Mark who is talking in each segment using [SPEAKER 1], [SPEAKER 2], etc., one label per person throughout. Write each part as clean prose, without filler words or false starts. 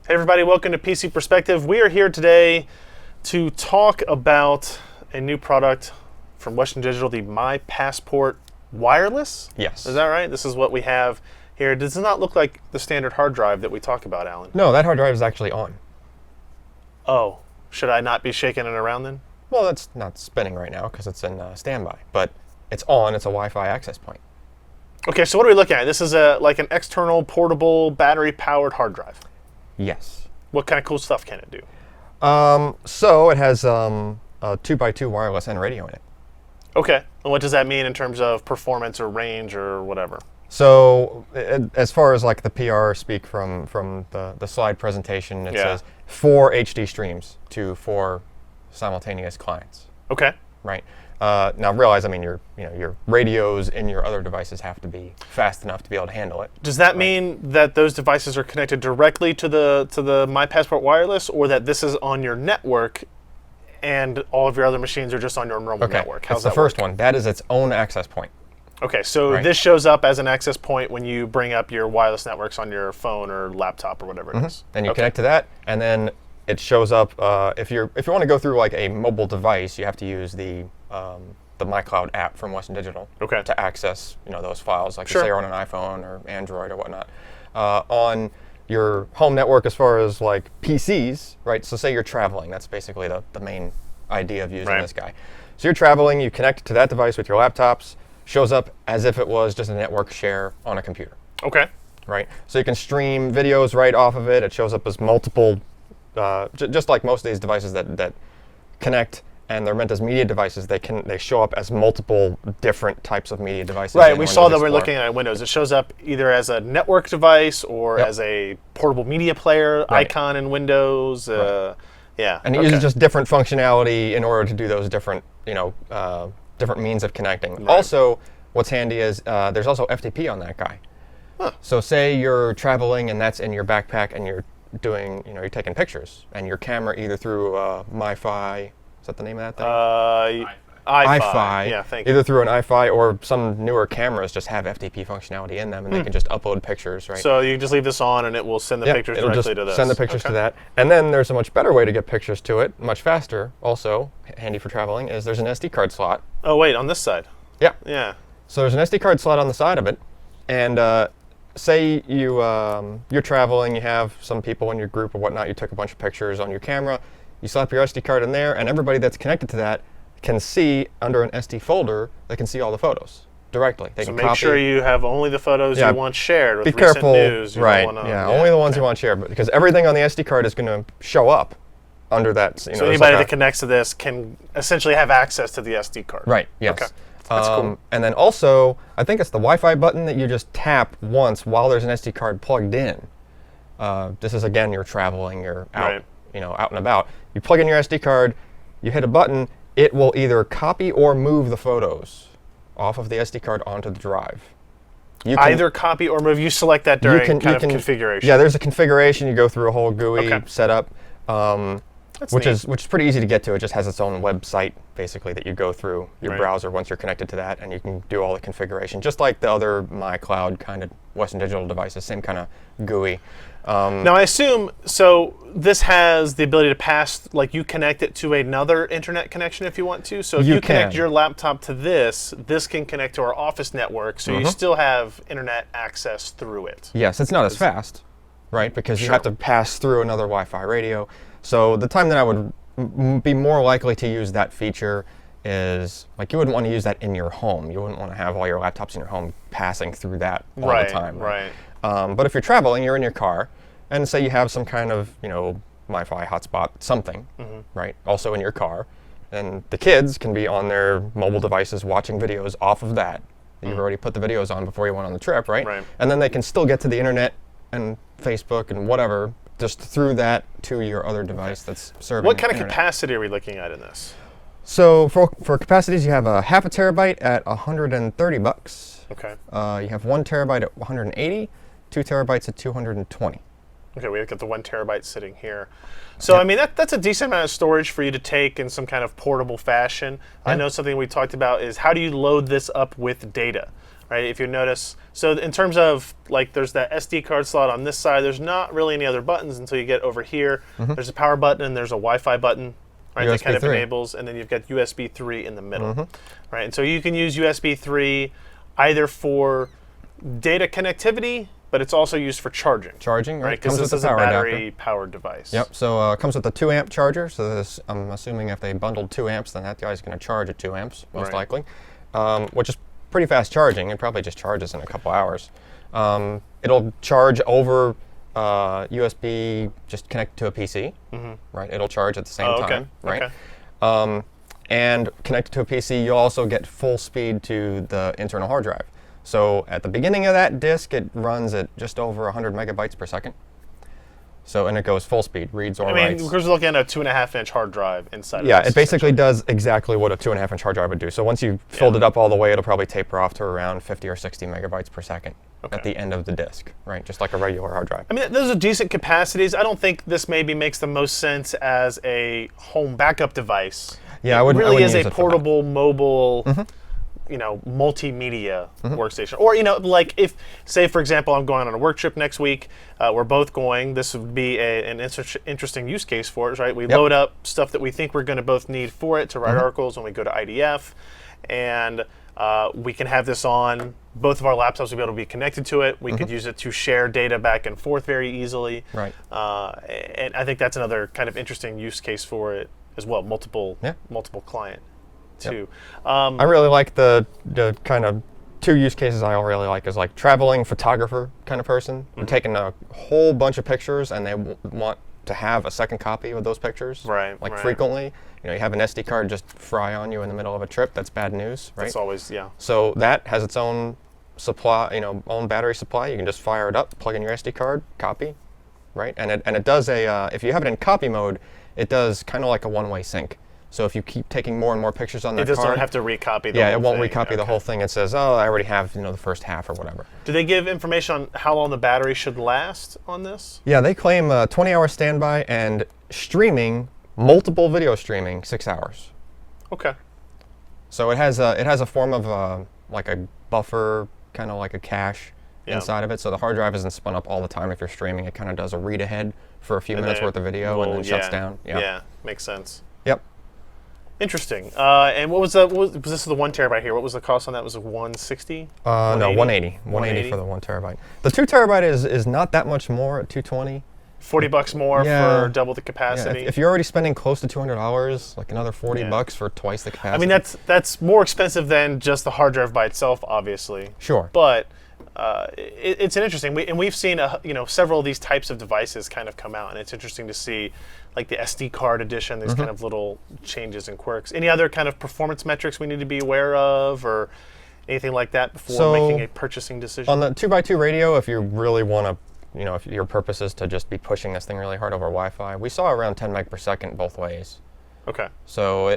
[SPEAKER 1] Hey everybody, welcome to PC Perspective. We are here today to talk about a new product from Western Digital, the My Passport Wireless.
[SPEAKER 2] Yes.
[SPEAKER 1] Is that right? This is what we have here. It does not look like the standard hard drive that we talk about, Alan.
[SPEAKER 2] No, that hard drive is actually on.
[SPEAKER 1] Oh, should I not be shaking it around then?
[SPEAKER 2] Well, that's not spinning right now because it's in standby, but it's on. It's a Wi-Fi access point.
[SPEAKER 1] Okay, so what are we looking at? This is like an external, portable, battery-powered hard drive.
[SPEAKER 2] Yes.
[SPEAKER 1] What kind of cool stuff can it do?
[SPEAKER 2] So it has a 2x2 wireless and radio in it.
[SPEAKER 1] Okay, and what does that mean in terms of performance or range or whatever?
[SPEAKER 2] So as far as like the PR speak from the slide presentation, it says 4 HD streams to 4 simultaneous clients.
[SPEAKER 1] Okay.
[SPEAKER 2] Right. Now realize, I mean, your radios in your other devices have to be fast enough to be able to handle it.
[SPEAKER 1] Does that mean that those devices are connected directly to the My Passport Wireless, or that this is on your network and all of your other machines are just on your normal network?
[SPEAKER 2] How's that? That's the first one. That is its own access point.
[SPEAKER 1] Okay, so this shows up as an access point when you bring up your wireless networks on your phone or laptop or whatever it is.
[SPEAKER 2] And you connect to that, and then it shows up. If you want to go through like a mobile device, you have to use the MyCloud app from Western Digital to access those files, like say you're on an iPhone or Android or whatnot. On your home network, as far as like PCs, right? So say you're traveling. That's basically the main idea of using this guy. So you're traveling. You connect to that device with your laptops. Shows up as if it was just a network share on a computer.
[SPEAKER 1] Okay.
[SPEAKER 2] Right. So you can stream videos right off of it. It shows up as multiple. Just like most of these devices that connect and they're meant as media devices, they show up as multiple different types of media devices.
[SPEAKER 1] Right, we saw that we're looking at Windows. It shows up either as a network device or as a portable media player icon in Windows. Yeah,
[SPEAKER 2] and it uses just different functionality in order to do those different different means of connecting. Right. Also, what's handy is there's also FTP on that guy. Huh. So say you're traveling and that's in your backpack and you're doing, you're taking pictures and your camera either through MiFi, is that the name of that thing? iFi.
[SPEAKER 1] Yeah, thank you.
[SPEAKER 2] Either through an iFi or some newer cameras just have FTP functionality in them and they can just upload pictures, right?
[SPEAKER 1] So you can just leave this on and it will send the pictures directly to this.
[SPEAKER 2] Send the pictures to that. And then there's a much better way to get pictures to it, much faster, also handy for traveling, is there's an SD card slot.
[SPEAKER 1] Oh wait, on this side?
[SPEAKER 2] Yeah.
[SPEAKER 1] Yeah.
[SPEAKER 2] So there's an SD card slot on the side of it, and say you're traveling, you have some people in your group or whatnot, you took a bunch of pictures on your camera, you slap your SD card in there, and everybody that's connected to that can see under an SD folder, they can see all the photos directly. They
[SPEAKER 1] so
[SPEAKER 2] can
[SPEAKER 1] make
[SPEAKER 2] copy.
[SPEAKER 1] Sure you have only the photos you want shared with
[SPEAKER 2] Be
[SPEAKER 1] recent
[SPEAKER 2] careful.
[SPEAKER 1] news.
[SPEAKER 2] Right, only the ones you want shared, because everything on the SD card is going to show up under that.
[SPEAKER 1] So anybody that connects to this can essentially have access to the SD card.
[SPEAKER 2] Right, yes.
[SPEAKER 1] Okay. That's cool.
[SPEAKER 2] And then also, I think it's the Wi-Fi button that you just tap once while there's an SD card plugged in. This is, again, you're traveling, you're out, out and about. You plug in your SD card, you hit a button, it will either copy or move the photos off of the SD card onto the drive.
[SPEAKER 1] You can either copy or move. You select that during configuration.
[SPEAKER 2] Yeah, there's a configuration. You go through a whole GUI setup, which is pretty easy to get to. It just has its own website, basically, that you go through your browser once you're connected to that, and you can do all the configuration, just like the other MyCloud kind of Western Digital devices, same kind of GUI.
[SPEAKER 1] Now, I assume, so this has the ability to pass, like you connect it to another internet connection if you want to. So if you connect your laptop to this can connect to our office network, so you still have internet access through it.
[SPEAKER 2] Yes, it's not as fast, right? Because you have to pass through another Wi-Fi radio. So the time that I would be more likely to use that feature is, like, you wouldn't want to use that in your home. You wouldn't want to have all your laptops in your home passing through that all the time.
[SPEAKER 1] Right.
[SPEAKER 2] But if you're traveling, you're in your car, and say you have some kind of, MiFi hotspot, something, right, also in your car, and the kids can be on their mobile devices watching videos off of that. You've already put the videos on before you went on the trip, right? And then they can still get to the internet and Facebook and whatever just through that to your other device that's serving.
[SPEAKER 1] What kind of capacity are we looking at in this?
[SPEAKER 2] So for capacities, you have a half a terabyte at $130.
[SPEAKER 1] Okay.
[SPEAKER 2] You have 1 terabyte at 180, 2 terabytes at 220.
[SPEAKER 1] Okay, we got the 1 terabyte sitting here. So, I mean, that's a decent amount of storage for you to take in some kind of portable fashion. I know something we talked about is how do you load this up with data? right? If you notice, so in terms of like, there's that SD card slot on this side. There's not really any other buttons until you get over here. There's a power button and there's a Wi-Fi button, right? That kind of enables, and then you've got USB 3 in the middle, right? And so you can use USB 3 either for data connectivity, but it's also used for charging.
[SPEAKER 2] Charging, right?
[SPEAKER 1] Because this is a battery-powered device.
[SPEAKER 2] Yep. So it comes with a 2-amp charger. So this, I'm assuming if they bundled 2 amps, then that guy's going to charge at 2 amps, most likely, which is pretty fast charging. It probably just charges in a couple hours. It'll charge over USB, just connected to a PC, right? It'll charge at the same time, right? Okay. And connected to a PC, you'll also get full speed to the internal hard drive. So at the beginning of that disk, it runs at just over 100 megabytes per second. So, and it goes full speed, reads or writes.
[SPEAKER 1] Because we're looking at a 2.5-inch hard drive inside of
[SPEAKER 2] this. Yeah, it basically does exactly what a 2.5-inch hard drive would do. So once you've filled it up all the way, it'll probably taper off to around 50 or 60 megabytes per second at the end of the disk, right? Just like a regular hard drive.
[SPEAKER 1] I mean, those are decent capacities. I don't think this maybe makes the most sense as a home backup device.
[SPEAKER 2] Yeah,
[SPEAKER 1] it really is a portable, mobile, multimedia workstation. Or, like if, say, for example, I'm going on a work trip next week, we're both going, this would be an interesting use case for us, right? We load up stuff that we think we're going to both need for it to write articles when we go to IDF, and we can have this on. Both of our laptops will be able to be connected to it. We could use it to share data back and forth very easily.
[SPEAKER 2] Right.
[SPEAKER 1] And I think that's another kind of interesting use case for it as well, multiple client too.
[SPEAKER 2] I really like the kind of 2 use cases I really like is like traveling photographer kind of person. They're taking a whole bunch of pictures and they want to have a second copy of those pictures, frequently. You have an SD card just fry on you in the middle of a trip. That's bad news, right?
[SPEAKER 1] That's always,
[SPEAKER 2] So that has its own supply, own battery supply. You can just fire it up, plug in your SD card, copy, right? And it does if you have it in copy mode, it does kind of like a one-way sync. So if you keep taking more and more pictures on that card,
[SPEAKER 1] it doesn't have to recopy the whole thing.
[SPEAKER 2] Yeah, it won't recopy the whole thing. It says, oh, I already have the first half or whatever.
[SPEAKER 1] Do they give information on how long the battery should last on this?
[SPEAKER 2] Yeah, they claim 20-hour standby and streaming, multiple video streaming, 6 hours.
[SPEAKER 1] Okay.
[SPEAKER 2] So it has a form of like a buffer, kind of like a cache inside of it. So the hard drive isn't spun up all the time if you're streaming. It kind of does a read ahead for a few minutes worth of video and then shuts down.
[SPEAKER 1] Yeah, makes sense.
[SPEAKER 2] Yep.
[SPEAKER 1] Interesting. And what was this the 1 terabyte here? What was the cost on that? Was it 160?
[SPEAKER 2] No, 180. 180 for the 1 terabyte. The 2 terabyte is not that much more at $220.
[SPEAKER 1] $40 more for double the capacity.
[SPEAKER 2] Yeah, if you're already spending close to $200, like another $40 for twice the capacity.
[SPEAKER 1] I mean, that's more expensive than just the hard drive by itself, obviously.
[SPEAKER 2] Sure.
[SPEAKER 1] But it's an interesting. We've seen several of these types of devices kind of come out, and it's interesting to see like the SD card edition. These kind of little changes and quirks. Any other kind of performance metrics we need to be aware of, or anything like that before making a purchasing decision?
[SPEAKER 2] On the 2x2 radio, if you really want to. If your purpose is to just be pushing this thing really hard over Wi-Fi, we saw around 10 meg per second both ways.
[SPEAKER 1] Okay.
[SPEAKER 2] So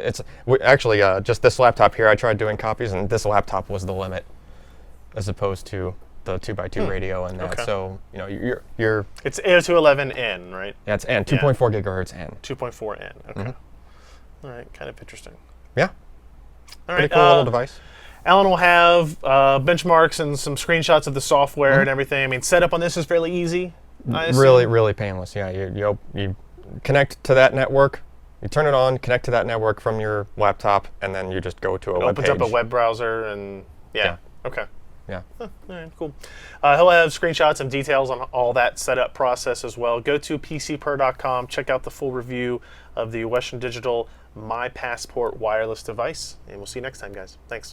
[SPEAKER 2] actually just this laptop here, I tried doing copies, and this laptop was the limit, as opposed to the 2x2 radio and that. Okay. So you're
[SPEAKER 1] it's 802.11n, right?
[SPEAKER 2] Yeah, it's n 2.4 gigahertz n.
[SPEAKER 1] 2.4n. Okay. All right. Kind of interesting.
[SPEAKER 2] Yeah.
[SPEAKER 1] All right.
[SPEAKER 2] Pretty cool little device.
[SPEAKER 1] Alan will have benchmarks and some screenshots of the software and everything. I mean, setup on this is fairly easy.
[SPEAKER 2] Really, really painless. Yeah, you connect to that network, you turn it on, connect to that network from your laptop, and then you just go to a web page.
[SPEAKER 1] Opens up a web browser, and okay.
[SPEAKER 2] Yeah.
[SPEAKER 1] All right, cool. He'll have screenshots and details on all that setup process as well. Go to pcper.com, check out the full review of the Western Digital My Passport wireless device, and we'll see you next time, guys. Thanks.